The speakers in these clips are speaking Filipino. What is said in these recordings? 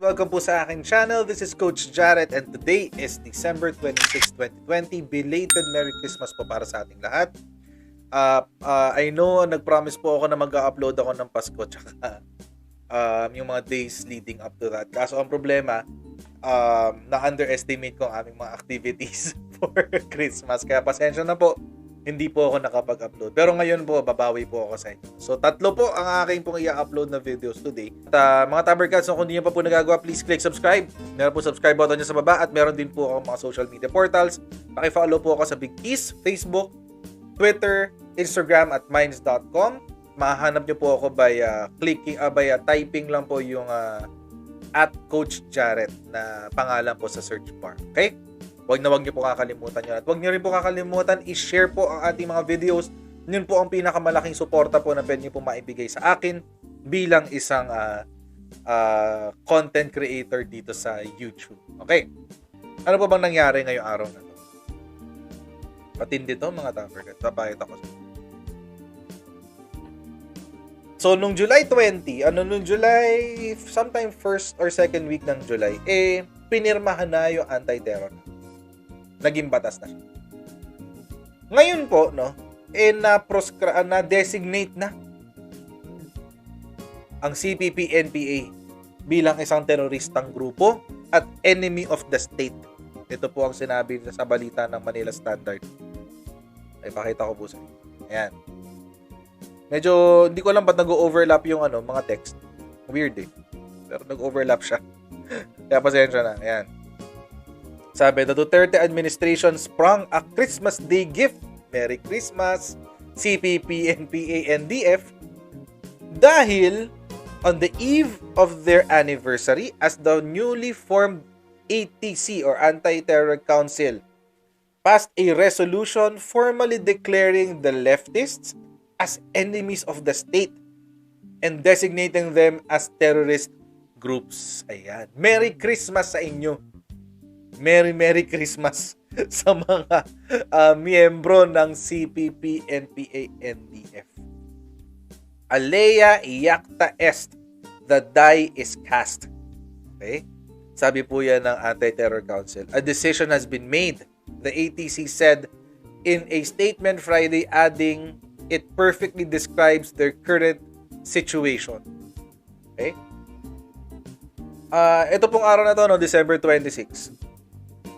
Welcome po sa aking channel. This is Coach Jarrett and today is December 26, 2020. Belated Merry Christmas po para sa ating lahat. I know, nag-promise po ako na mag-upload ako ng Pasko tsaka yung mga days leading up to that. Kaso ang problema, na-underestimate ko ang aming mga activities for Christmas. Kaya pasensya na po, hindi po ako nakapag-upload. Pero ngayon po, babawi po ako sa inyo. So, 3 po ang aking pong i-upload na videos today. At mga Tabercats, kung hindi nyo pa po nagagawa, please click subscribe. Meron po subscribe button nyo sa baba at meron din po ako mga social media portals. Paki-follow po ako sa Big Keys, Facebook, Twitter, Instagram at minds.com. Mahanap nyo po ako by typing lang po yung at Coach Jarrett na pangalan po sa search bar. Okay? Huwag niyo po kakalimutan yun. At huwag niyo rin po kakalimutan i-share po ang ating mga videos. Yun po ang pinakamalaking suporta po na pwede niyo po maibigay sa akin bilang isang content creator dito sa YouTube. Okay? Ano po bang nangyari ngayong araw na to? Patindi to mga Tabercats. Papakita ko sa inyo. So, nung July 20, sometime first or second week ng July, pinirmahan na yung anti-terror. Naging batas na siya. Ngayon po, na-designate na ang CPP-NPA bilang isang teroristang grupo at enemy of the state. Ito po ang sinabi sa balita ng Manila Standard. Ay, pakita ko po sa inyo. Ayan. Medyo, hindi ko alam ba't nag-overlap yung mga text. Weird eh. Pero nag-overlap siya. Kaya pasensya na. Ayan. Sabi, the Duterte administration sprung a Christmas Day gift. Merry Christmas, CPP, NPA, NDF. Dahil on the eve of their anniversary as the newly formed ATC or Anti-Terror Council passed a resolution formally declaring the leftists as enemies of the state and designating them as terrorist groups. Ayan. Merry Christmas sa inyo. Merry Christmas sa mga miyembro ng CPP, NPA, NDF. Alea iacta est, the die is cast. Okay? Sabi po yan ng Anti-Terror Council. A decision has been made, the ATC said in a statement Friday, adding it perfectly describes their current situation. Okay? Ito pong araw na to, December 26.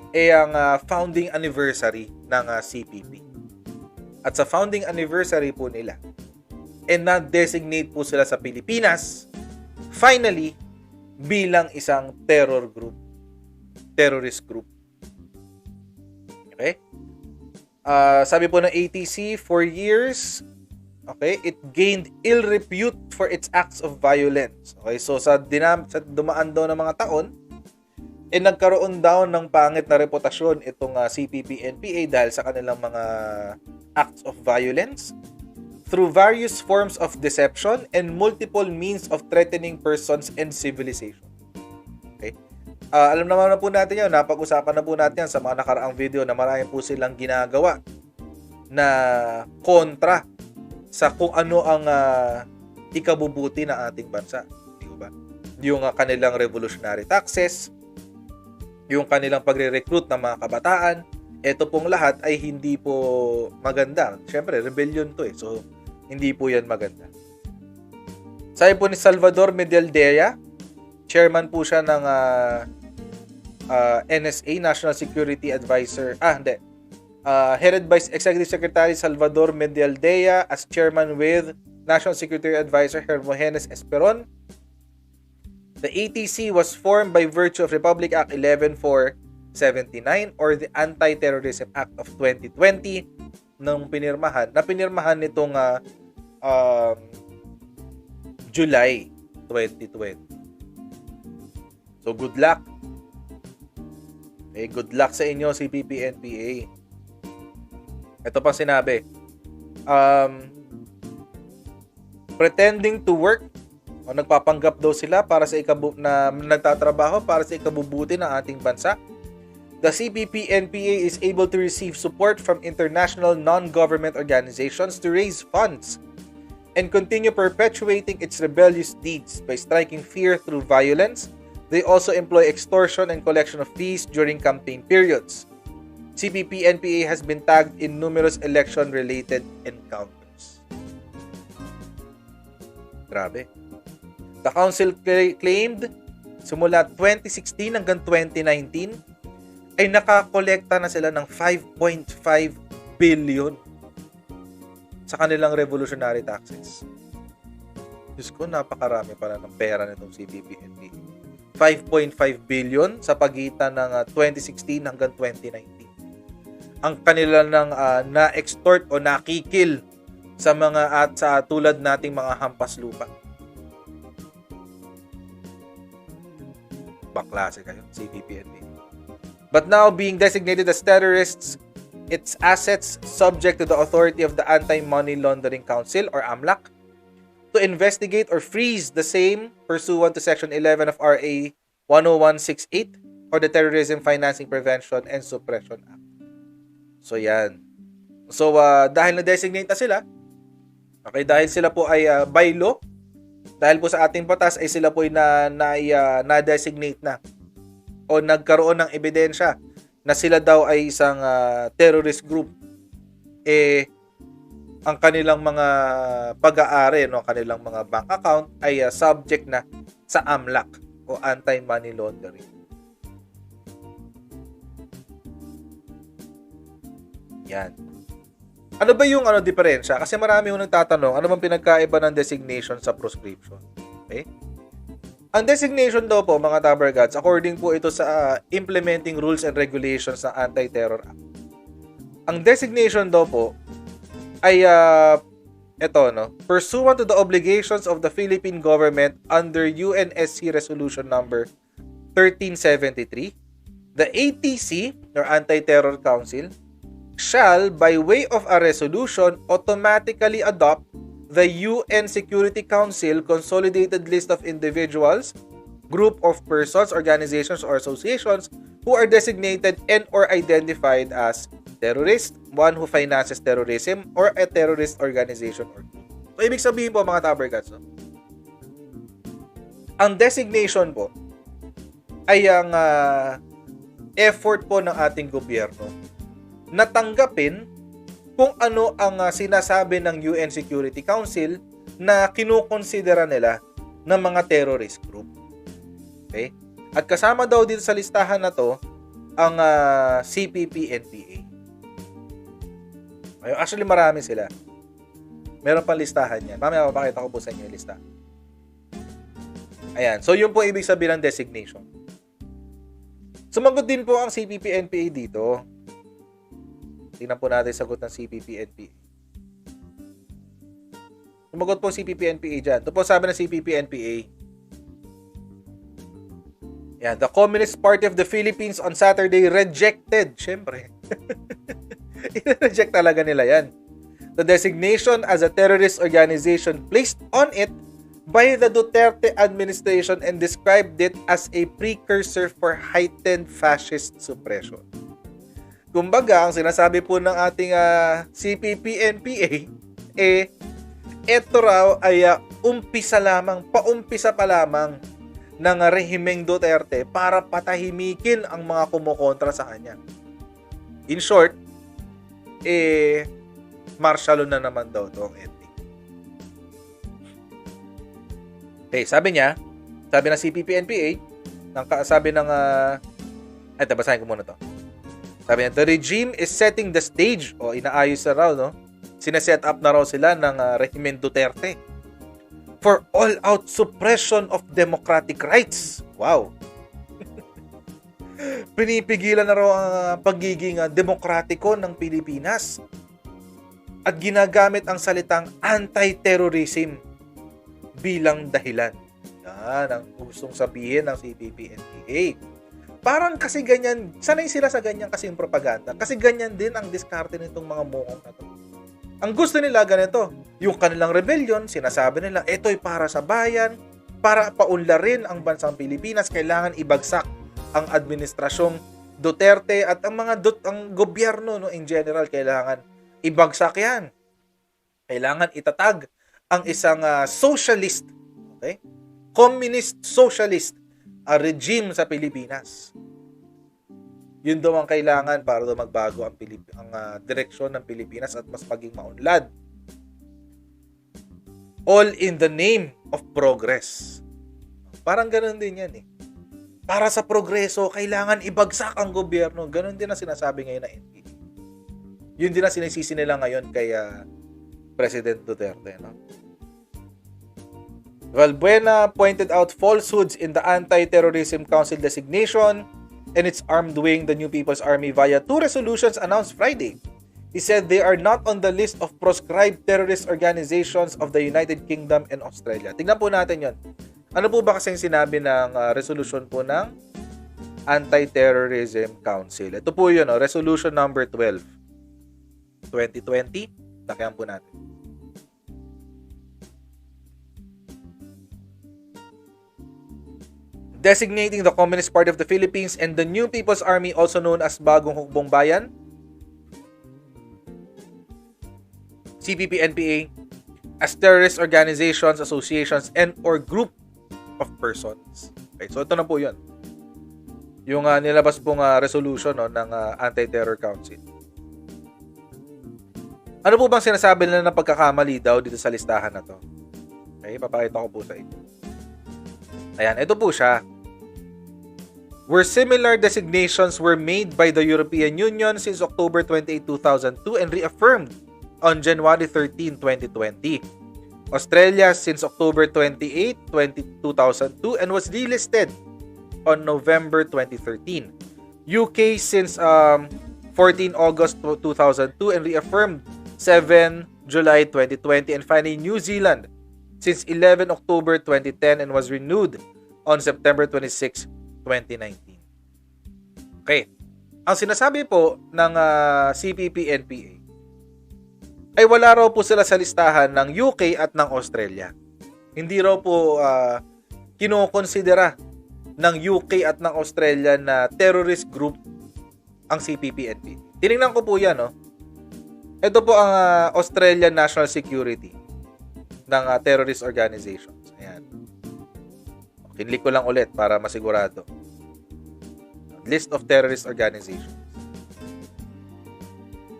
Ang founding anniversary ng CPP. At sa founding anniversary po nila, na-designate po sila sa Pilipinas, finally, bilang isang terrorist group. Okay? Sabi po ng ATC, for years, okay, it gained ill repute for its acts of violence. Okay, so sa dumaan daw ng mga taon, nagkaroon daw ng pangit na reputasyon itong CPP-NPA dahil sa kanilang mga acts of violence through various forms of deception and multiple means of threatening persons and civilization. Okay? Alam naman na po natin yun, napag-usapan na po natin yan sa mga nakaraang video na marami po silang ginagawa na kontra sa kung ano ang ikabubuti ng ating bansa. Di ba? Yung kanilang revolutionary taxes, yung kanilang pagre-recruit ng mga kabataan, ito pong lahat ay hindi po maganda. Siyempre, rebellion to So, hindi po yan maganda. Sabi po ni Salvador Medialdea, chairman po siya ng NSA, National Security Advisor. Headed by Executive Secretary Salvador Medialdea as chairman with National Security Advisor Hermogenes Esperon. The ATC was formed by virtue of Republic Act 11479 or the Anti-Terrorism Act of 2020 nung pinirmahan nitong July 2020. So good luck. Good luck sa inyo, CPP-NPA. Ito pang sinabi. Pretending to work o nagpapanggap daw sila para sa nagtatrabaho para sa ikabubuti ng ating bansa. The CPP-NPA is able to receive support from international non-government organizations to raise funds and continue perpetuating its rebellious deeds by striking fear through violence, They also employ extortion and collection of fees during campaign periods. CPP-NPA has been tagged in numerous election-related encounters. Grabe. The council claimed simula 2016 hanggang 2019 ay nakakolekta na sila ng 5.5 billion sa kanilang revolutionary taxes. Diyos ko, napakarami pala ng pera nitong CPP-NPA. 5.5 billion sa pagitan ng 2016 hanggang 2019. Ang kanila nang na-extort o nakikil sa mga at sa tulad nating mga hampas lupa. Baklase kayo, CPP-NPA. But now being designated as terrorists, its assets subject to the authority of the Anti-Money Laundering Council or AMLAC to investigate or freeze the same pursuant to Section 11 of RA 10168 or the Terrorism Financing Prevention and Suppression Act. So yan. So dahil na-designate na sila, okay, dahil sila po ay by law, dahil po sa ating batas ay sila po ay na-designate na o nagkaroon ng ebidensya na sila daw ay isang terrorist group, ang kanilang mga pag-aari, no, kanilang mga bank account ay subject na sa AMLAC o Anti-Money Laundering. Yan. Ano ba yung diferensya? Kasi marami yung nagtatanong, ano bang pinagkaiba ng designation sa proscription? Okay? Ang designation daw po, mga Taber Gods, according po ito sa implementing rules and regulations ng Anti-Terror Act. Ang designation daw po ay pursuant to the obligations of the Philippine government under UNSC Resolution number 1373, the ATC or Anti-Terror Council shall by way of a resolution automatically adopt the UN Security Council consolidated list of individuals, group of persons, organizations, or associations who are designated and or identified as terrorist, one who finances terrorism, or a terrorist organization or group. So, ibig sabihin po mga Taber Gods, no? Ang designation po ay ang effort po ng ating gobyerno na tanggapin kung ano ang sinasabi ng UN Security Council na kinukonsidera nila ng mga terrorist group. Okay? At kasama daw dito sa listahan na to ang CPP-NPA. Actually, marami sila. Meron pang listahan yan. Mamaya mapakita ko po sa inyo yung listahan. Ayan. So, yun po ibig sabihin ng designation. Sumagot din po ang CPP-NPA dito. Tingnan po natin sagot ng CPP-NPA. Sumagot po ang CPP-NPA dyan. Ito po sabi ng CPP-NPA. Yan. The Communist Party of the Philippines on Saturday rejected. Siyempre. I-reject talaga nila yan. The designation as a terrorist organization placed on it by the Duterte administration and described it as a precursor for heightened fascist suppression. Kumbaga, ang sinasabi po ng ating CPP-NPA, ito raw ay paumpisa pa lamang ng rehimeng Duterte para patahimikin ang mga kumukontra sa kanya. In short, martial law na naman daw itong ending. Okay, sabi ng CPP-NPA, basahin ko muna to. Sabi niya, the regime is setting the stage, inaayos na raw, no? Sineset up na raw sila ng rehimen Duterte for all-out suppression of democratic rights. Wow! Pinipigilan na raw ang pagiging demokratiko ng Pilipinas at ginagamit ang salitang anti-terrorism bilang dahilan. Yan ang gustong sabihin ng CPP-NPA. Parang kasi ganyan, sanay sila sa ganyan kasi yung propaganda. Kasi ganyan din ang diskarte nitong mga mukong na to. Ang gusto nila ganito, yung kanilang rebellion, sinasabi nila, ito'y para sa bayan, para paunlarin ang bansang Pilipinas, kailangan ibagsak ang administrasyong Duterte at ang ang gobyerno, no, in general, kailangan ibagsak yan. Kailangan itatag ang isang socialist, okay? Communist socialist regime sa Pilipinas. Yun daw ang kailangan para daw magbago ang direksyon ng Pilipinas at mas maging maunlad. All in the name of progress. Parang ganun din yan eh. Para sa progreso, kailangan ibagsak ang gobyerno. Ganun din ang sinasabi ngayon na NPA. Yun din ang sinisisi nila ngayon kay President Duterte. No? Valbuena pointed out falsehoods in the Anti-Terrorism Council designation and its armed wing, the New People's Army, via 2 resolutions announced Friday. He said they are not on the list of proscribed terrorist organizations of the United Kingdom and Australia. Tingnan po natin yon. Ano po ba kasing sinabi ng resolution po ng Anti-Terrorism Council? Ito po yun, resolution number 12, 2020. Lakihan po natin. Designating the Communist Party of the Philippines and the New People's Army, also known as Bagong Hukbong Bayan, CPP-NPA, as terrorist organizations, associations, and or group of persons. Okay, so ito na po yun. Yung nilabas pong resolution ng Anti-Terror Council. Ano po bang sinasabi nila ng pagkakamali daw dito sa listahan na to? Okay, papakita ko po sa inyo. Ayan, ito po siya. Where similar designations were made by the European Union since October 28, 2002 and reaffirmed on January 13, 2020. Australia since October 28, 2002 and was delisted on November 2013. UK since 14 August 2002 and reaffirmed 7 July 2020. And finally, New Zealand since 11 October 2010 and was renewed on September 26, 2019. Okay. Ang sinasabi po ng CPP-NPA ay wala raw po sila sa listahan ng UK at ng Australia. Hindi raw po kinokonsidera ng UK at ng Australia na terrorist group ang CPP-NPA. Tinignan ko po yan, no? Ito po ang Australian National Security ng terrorist organizations. Ayan. Kinlik ko lang ulit para masigurado. List of terrorist organizations.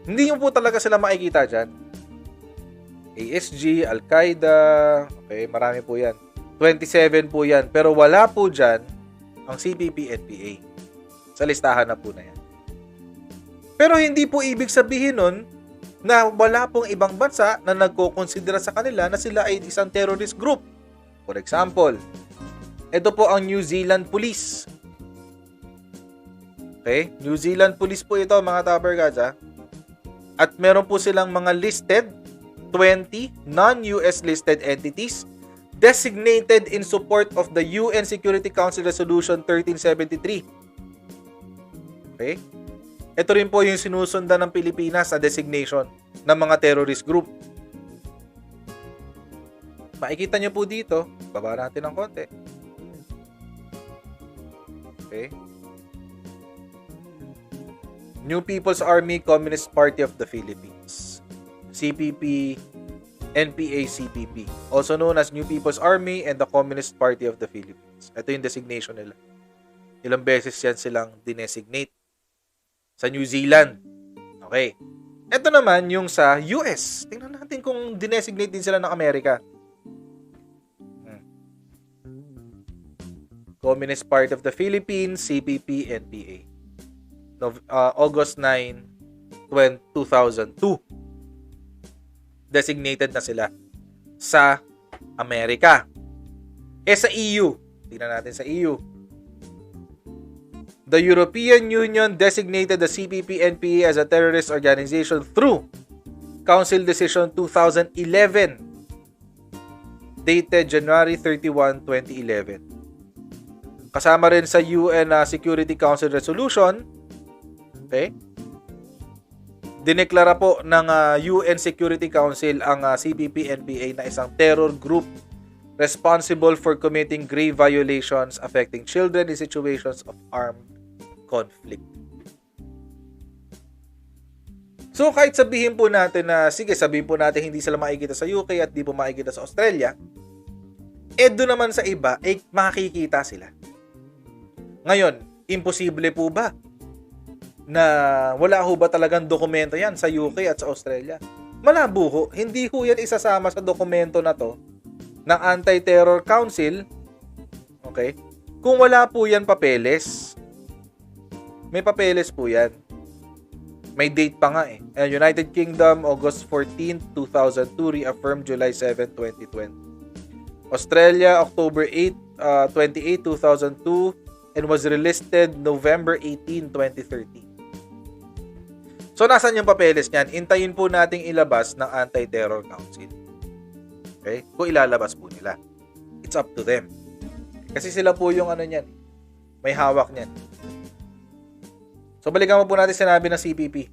Hindi nyo po talaga sila makikita dyan. ASG, Al-Qaeda, okay, marami po yan. 27 po yan. Pero wala po dyan ang CPP-NPA. Sa listahan na po na yan. Pero hindi po ibig sabihin nun na wala pong ibang bansa na nagko-considera sa kanila na sila ay isang terrorist group. For example, ito po ang New Zealand Police. Okay? New Zealand Police po ito, mga Topper Gods, ha? At meron po silang mga listed 20 non-US listed entities designated in support of the UN Security Council Resolution 1373. Okay? Ito rin po yung sinusundan ng Pilipinas sa designation ng mga terrorist group. Makikita nyo po dito, baba natin ng konti. Okay? New People's Army, Communist Party of the Philippines. CPP, NPA, CPP. Also known as New People's Army and the Communist Party of the Philippines. Ito yung designation nila. Ilang beses yan silang dinesignate. Sa New Zealand. Okay. Ito naman yung sa US. Tingnan natin kung dinesignate din sila ng Amerika. Communist Party of the Philippines, CPP, NPA. August 9, 2002. Designated na sila sa Amerika. Sa EU. Tingnan natin sa EU. The European Union designated the CPP-NPA as a terrorist organization through Council Decision 2011 dated January 31, 2011. Kasama rin sa UN Security Council Resolution. Okay? Dineklara po ng UN Security Council ang CPP-NPA na isang terror group responsible for committing grave violations affecting children in situations of armed conflict. So kahit sabihin po natin na, sige, sabihin po natin hindi sila makikita sa UK at di po makikita sa Australia, doon naman sa iba, makikita sila. Ngayon, imposible po ba na wala ho ba talagang dokumento yan sa UK at sa Australia? Malabo ho. Hindi ho yan isasama sa dokumento na to ng Anti-Terror Council. Okay? Kung wala po yan papeles. May papeles po yan. May date pa nga eh. United Kingdom, August 14, 2002, reaffirmed July 7, 2020. Australia, October 8, 28, 2002, and was relisted November 18, 2013. So, nasan yung papeles niyan? Intayin po nating ilabas ng Anti-Terror Council. Okay? Kung ilalabas po nila. It's up to them. Kasi sila po yung ano niyan. May hawak niyan. So, balikan mo po natin sinabi ng CPP.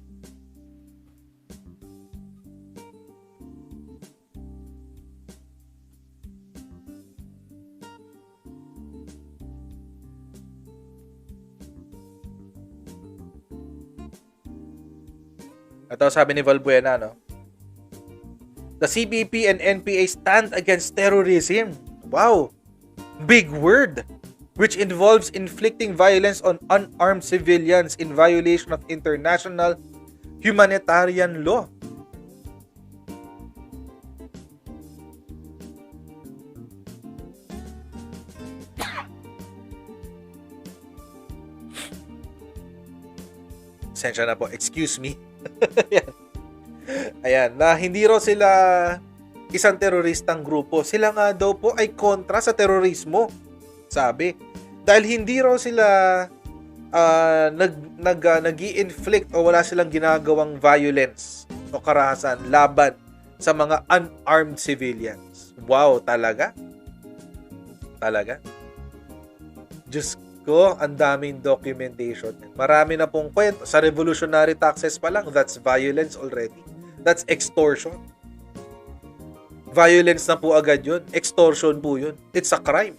Ito sabi ni Valbuena, no? The CPP and NPA stand against terrorism. Wow! Big word! Which involves inflicting violence on unarmed civilians in violation of international humanitarian law. Sensya na po. Excuse me. Ayan. Na hindi raw sila isang teroristang grupo. Sila nga daw po ay kontra sa terorismo. Sabi. Dahil hindi raw sila nag-i-inflict o wala silang ginagawang violence o karahasan laban sa mga unarmed civilians. Wow, talaga? Talaga? Diyos ko, ang daming documentation. Marami na pong kwento. Sa revolutionary taxes pa lang, that's violence already. That's extortion. Violence na po agad yun. Extortion po yun. It's a crime.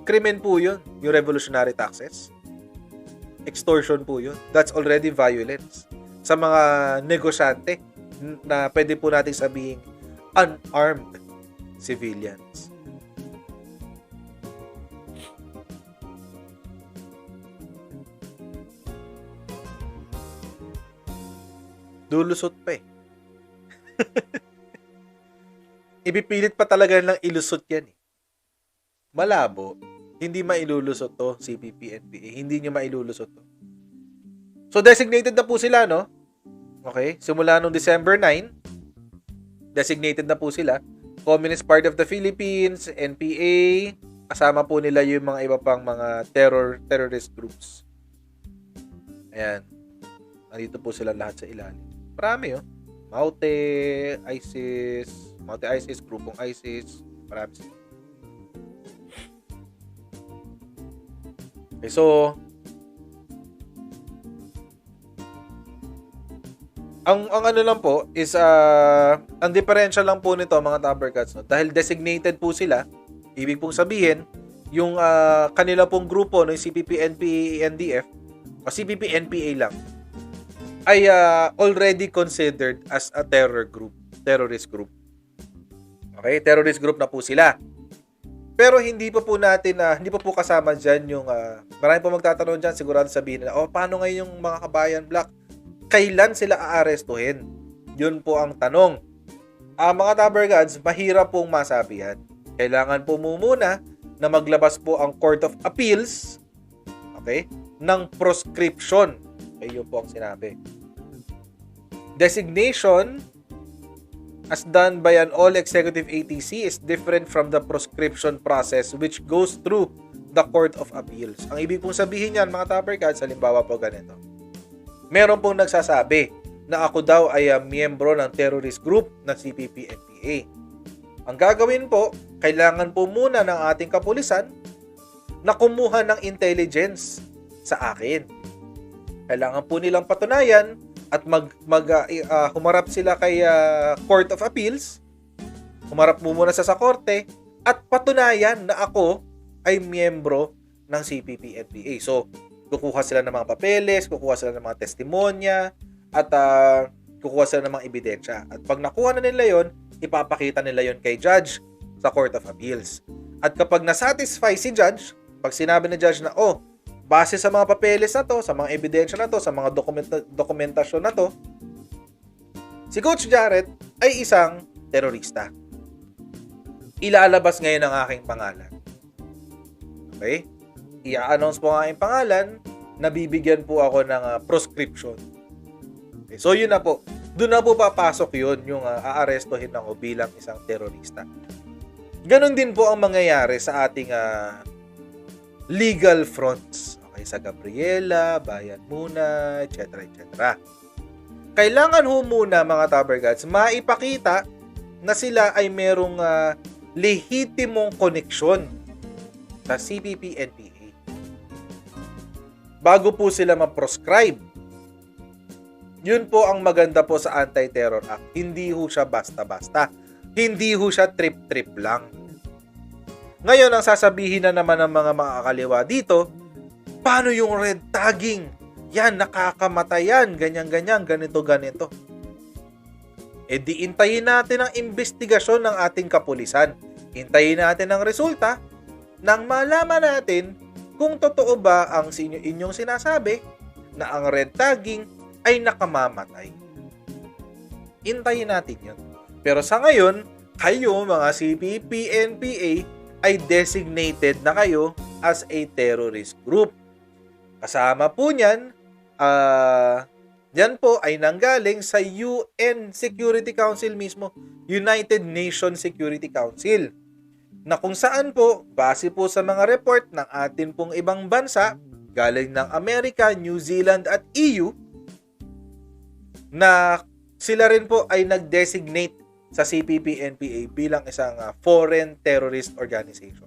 Krimen po yun, yung revolutionary taxes. Extortion po yun. That's already violence. Sa mga negosyante na pwede po natin sabihin unarmed civilians. Lulusot pa eh. Ipipilit pa talaga lang ilusot yan eh. Malabo. Hindi mailulusot to, CPP, NPA. Hindi nyo mailulusot to. So, designated na po sila, no? Okay? Simula nung December 9, designated na po sila. Communist Party of the Philippines, NPA, kasama po nila yung mga iba pang mga terrorist groups. Ayan. Nandito po sila lahat sa ilalim. Marami, oh. Maute, ISIS, grupong ISIS, marami sila. Okay, so, ang ano lang po is, ang differential lang po nito mga Tabercats, no? Dahil designated po sila, ibig pong sabihin, yung kanila pong grupo ng CPP, NPA, NDF, o CPP, NPA lang, ay already considered as a terrorist group. Okay, terrorist group na po sila. Pero hindi pa po natin hindi pa po kasama diyan yung marami po magtatanong diyan, sigurado sabihin nila, paano ngayon yung mga kabayan black? Kailan sila aarestuhin? Yun po ang tanong. Mga Tabergods, mahirap pong masabi yan. Kailangan po muna na maglabas po ang Court of Appeals, okay, ng proscription. Okay, yun po ang sinabi. Designation as done by an all-executive ATC is different from the proscription process which goes through the Court of Appeals. Ang ibig pong sabihin niyan, mga Tabergods, halimbawa po ganito. Meron pong nagsasabi na ako daw ay miyembro ng terrorist group ng CPP-NPA. Ang gagawin po, kailangan po muna ng ating kapulisan na kumuha ng intelligence sa akin. Kailangan po nilang patunayan at humarap sila kay Court of Appeals, humarap mo muna sa korte, at patunayan na ako ay miyembro ng CPP-NPA. So, kukuha sila ng mga papeles, kukuha sila ng mga testimonya, at kukuha sila ng mga ebidensya. At pag nakuha na nila yon, ipapakita nila yon kay judge sa Court of Appeals. At kapag nasatisfy si judge pag sinabi ng judge na, base sa mga papeles na to, sa mga ebidensya na to, sa mga dokumentasyon na to, si Coach Jarrett ay isang terorista. Ilalabas ngayon ang aking pangalan. Okay? I-announce po ang aking pangalan, nabibigyan po ako ng proscription. Okay, so yun na po. Doon na po papasok yun, yung aarestuhin ako bilang isang terorista. Ganon din po ang mangyayari sa ating legal fronts. Okay, sa Gabriela, Bayan Muna, etc. etc. Kailangan ho muna mga Tabergods maipakita na sila ay merong lehitimong koneksyon sa CPP-NPA bago po sila ma-proscribe. Yun po ang maganda po sa Anti-Terror Act. Hindi ho siya basta-basta. Hindi ho siya trip-trip lang. Ngayon, ang sasabihin na naman ng mga makakaliwa dito, paano yung red tagging? Yan, nakakamatay yan, ganyan-ganyan, ganito-ganito. E di intayin natin ang investigasyon ng ating kapulisan. Hintayin natin ang resulta nang malaman natin kung totoo ba ang inyong sinasabi na ang red tagging ay nakamamatay. Hintayin natin yun. Pero sa ngayon, kayo mga CPP-NPA ay designated na kayo as a terrorist group. Kasama po niyan, yan po ay nanggaling sa UN Security Council mismo, United Nations Security Council, na kung saan po, base po sa mga report ng atin pong ibang bansa, galing ng Amerika, New Zealand at EU, na sila rin po ay nag-designate sa CPP-NPA bilang isang foreign terrorist organization.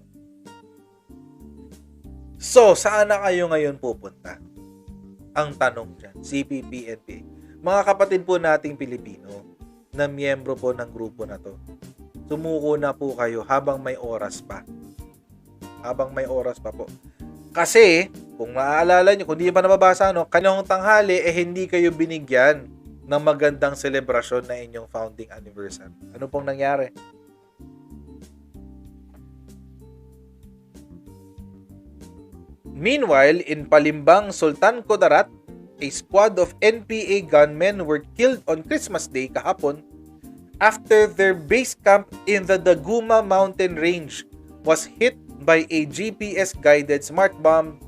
So, saan na kayo ngayon pupunta? Ang tanong dyan, CPP-NPA. Mga kapatid po nating Pilipino na miyembro po ng grupo na to, sumuko na po kayo habang may oras pa. Habang may oras pa po. Kasi, kung maaalala nyo, kung di pa nababasa, kanyang tanghali, hindi kayo binigyan ng magandang selebrasyon na inyong founding anniversary. Ano pong nangyari? Meanwhile, in Palimbang, Sultan Kudarat, a squad of NPA gunmen were killed on Christmas Day kahapon after their base camp in the Daguma mountain range was hit by a GPS-guided smart bomb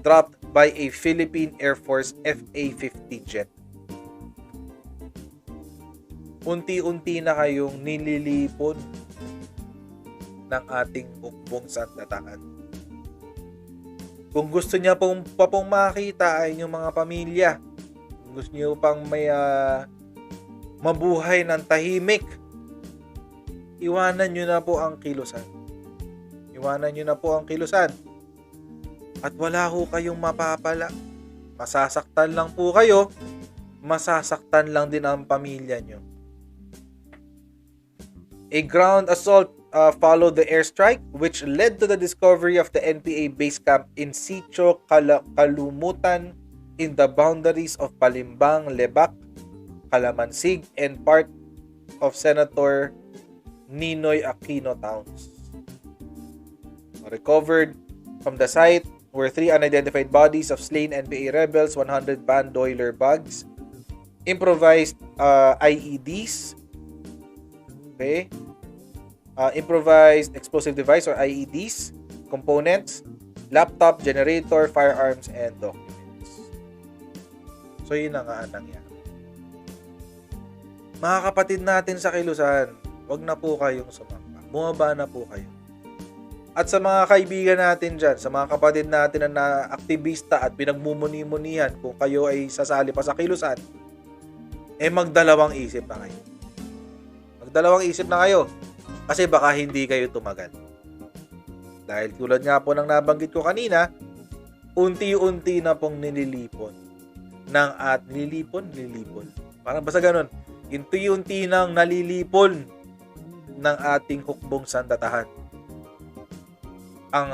dropped by a Philippine Air Force FA-50 jet. Unti-unti na kayong nililipon ng ating hukbong sandataan. Kung gusto niya pong makita ay inyong mga pamilya, kung gusto niyo pang may mabuhay ng tahimik, iwanan niyo na po ang kilusan. Iwanan niyo na po ang kilusan. At wala ho kayong mapapala. Masasaktan lang po kayo, masasaktan lang din ang pamilya niyo. A ground assault followed the airstrike, which led to the discovery of the NPA base camp in Sitio Kalumutan in the boundaries of Palimbang, Lebac, Calamansig, and part of Senator Ninoy Aquino towns. Recovered from the site were 3 unidentified bodies of slain NPA rebels, 100 Bandoiler bags, improvised IEDs, improvised explosive device or IEDs, components, laptop, generator, firearms, and documents. So yun na nga ang nangyari. Mga kapatid natin sa Kilusan, wag na po kayong sumamba. Bumaba na po kayo. At sa mga kaibigan natin dyan, sa mga kapatid natin na aktivista at pinagmumuni-munihan kung kayo ay sasali pa sa Kilusan, magdalawang isip na kayo. Magdalawang isip na kayo. Kasi baka hindi kayo tumagal. Dahil tulad nga po ng nabanggit ko kanina, unti-unti na pong nililipon. Nililipon. Parang basta ganun. Unti-unti nang nalilipon ng ating hukbong sandatahan ang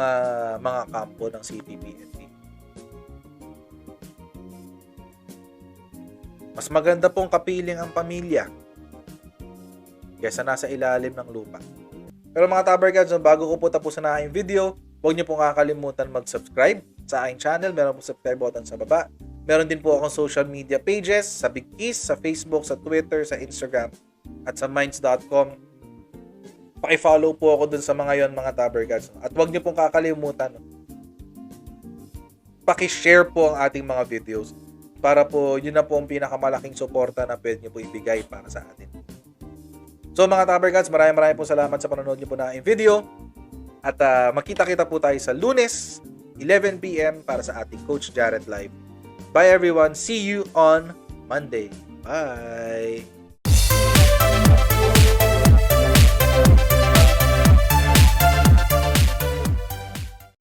mga kampo ng CPP-NPA. Mas maganda pong kapiling ang pamilya kaysa nasa ilalim ng lupa. Pero mga Tabergods, bago ko po tapusin na aking video, Huwag niyo pong kakalimutan mag-subscribe sa aking channel. Meron po subscribe button sa baba. Meron din po akong social media pages sa Big Keys, sa Facebook, sa Twitter, sa Instagram, at sa minds.com. Paki-follow po ako dun sa mga yon, mga Tabergods. At huwag niyo pong kakalimutan, paki-share po ang ating mga videos para po yun na po ang pinakamalaking suporta na pwede niyo po ibigay para sa atin. So mga Tabergods, maraming po salamat sa panonood niyo po na aking video. At makita-kita po tayo sa Lunes, 11 PM para sa ating Coach Jared Live. Bye everyone. See you on Monday. Bye.